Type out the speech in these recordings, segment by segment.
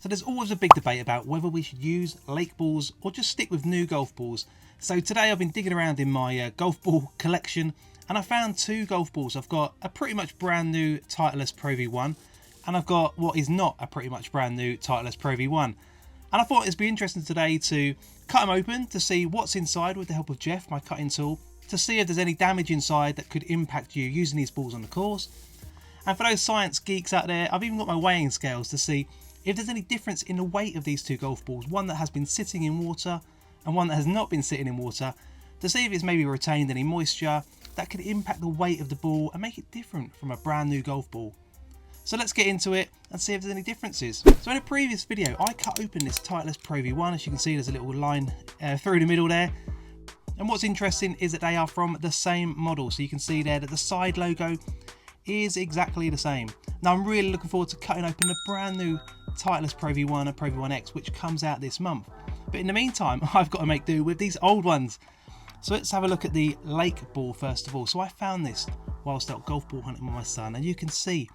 So there's always a big debate about whether we should use lake balls or just stick with new golf balls. So today I've been digging around in my golf ball collection and I found two golf balls. I've got a pretty much brand new Titleist Pro V1 and I've got what is not a pretty much brand new Titleist Pro V1. And I thought it'd be interesting today to cut them open to see what's inside with the help of Jeff, my cutting tool, to see if there's any damage inside that could impact you using these balls on the course. And for those science geeks out there, I've even got my weighing scales to see if there's any difference in the weight of these two golf balls, one that has been sitting in water and one that has not been sitting in water, to see if it's maybe retained any moisture that could impact the weight of the ball and make it different from a brand new golf ball. So let's get into it and see if there's any differences. So in a previous video, I cut open this Titleist Pro V1. As you can see, there's a little line through the middle there. And what's interesting is that they are from the same model. So you can see there that the side logo is exactly the same. Now I'm really looking forward to cutting open the brand new Titleist Pro V1 and Pro V1X, which comes out this month. But in the meantime, I've got to make do with these old ones. So let's have a look at the lake ball first of all. So I found this whilst out golf ball hunting with my son, and you can see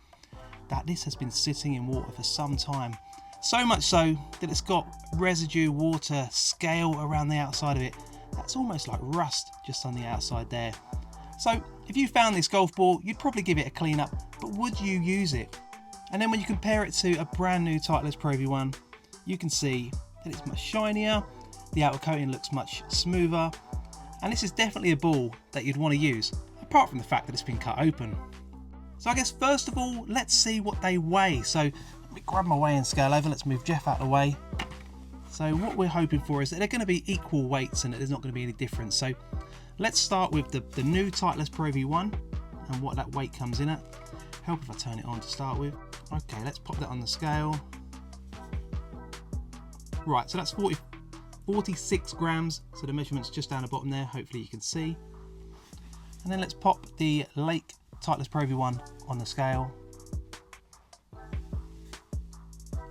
that this has been sitting in water for some time. So much so that it's got residue, water, scale around the outside of it. That's almost like rust just on the outside there. So if you found this golf ball, you'd probably give it a clean up, but would you use it? And then when you compare it to a brand new Titleist Pro V1, you can see that it's much shinier, the outer coating looks much smoother, and this is definitely a ball that you'd want to use, apart from the fact that it's been cut open. So I guess first of all, let's see what they weigh. So let me grab my weighing scale over, let's move Jeff out of the way. So what we're hoping for is that they're going to be equal weights and that there's not going to be any difference. So let's start with the new Titleist Pro V1 and what that weight comes in at. Help if I turn it on to start with. Okay, let's pop that on the scale. Right, so that's 46 grams. So the measurement's just down the bottom there. Hopefully you can see. And then let's pop the Lake Titleist Pro V1 on the scale.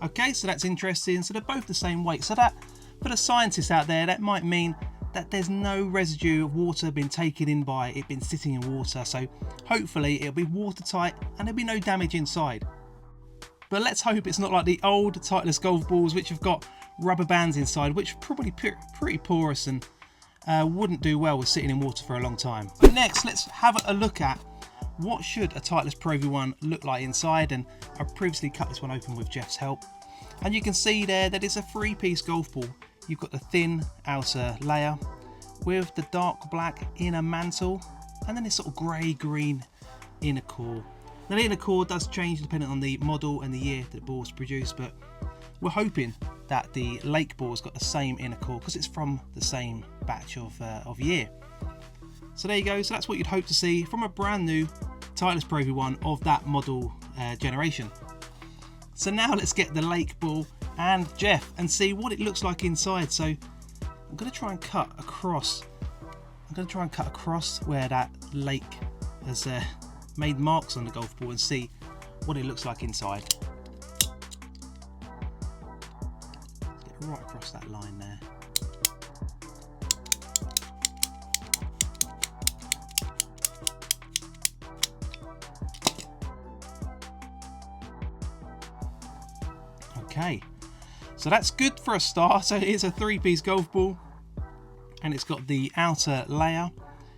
Okay, so that's interesting. So they're both the same weight. So that, for the scientists out there, that might mean that there's no residue of water been taken in by it been sitting in water. So hopefully it'll be watertight and there'll be no damage inside. But let's hope it's not like the old Titleist golf balls which have got rubber bands inside, which are probably pretty porous and wouldn't do well with sitting in water for a long time. But next, let's have a look at what should a Titleist Pro V1 look like inside, and I've previously cut this one open with Jeff's help. And you can see there that it's a three-piece golf ball. You've got the thin outer layer with the dark black inner mantle and then this sort of grey-green inner core. Now the inner core does change depending on the model and the year that the ball's produced, but we're hoping that the lake ball's got the same inner core because it's from the same batch of year. So there you go, so that's what you'd hope to see from a brand new Titleist Pro V1 of that model generation. So now let's get the lake ball and Jeff and see what it looks like inside. So I'm going to try and cut across. I'm going to try and cut across where that lake has made marks on the golf ball and see what it looks like inside. Let's get right across that line there. Okay, so that's good for a start. So it's a three-piece golf ball and it's got the outer layer,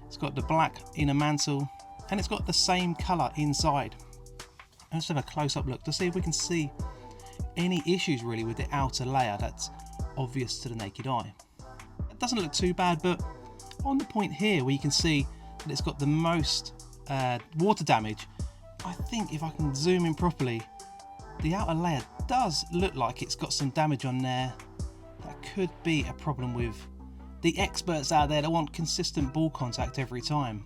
it's got the black inner mantle, and it's got the same colour inside. Let's have a close-up look to see if we can see any issues really with the outer layer that's obvious to the naked eye. It doesn't look too bad, but on the point here where you can see that it's got the most water damage, I think if I can zoom in properly, the outer layer does look like it's got some damage on there. That could be a problem with the experts out there that want consistent ball contact every time.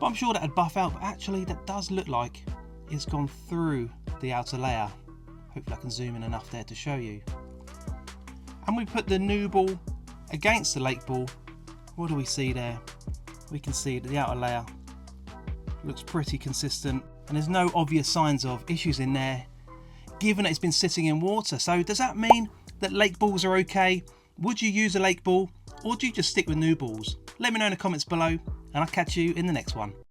But I'm sure that'd buff out, but actually that does look like it's gone through the outer layer. Hopefully I can zoom in enough there to show you. And we put the new ball against the lake ball. What do we see there? We can see that the outer layer looks pretty consistent and there's no obvious signs of issues in there, given that it's been sitting in water. So does that mean that lake balls are okay? Would you use a lake ball or do you just stick with new balls? Let me know in the comments below and I'll catch you in the next one.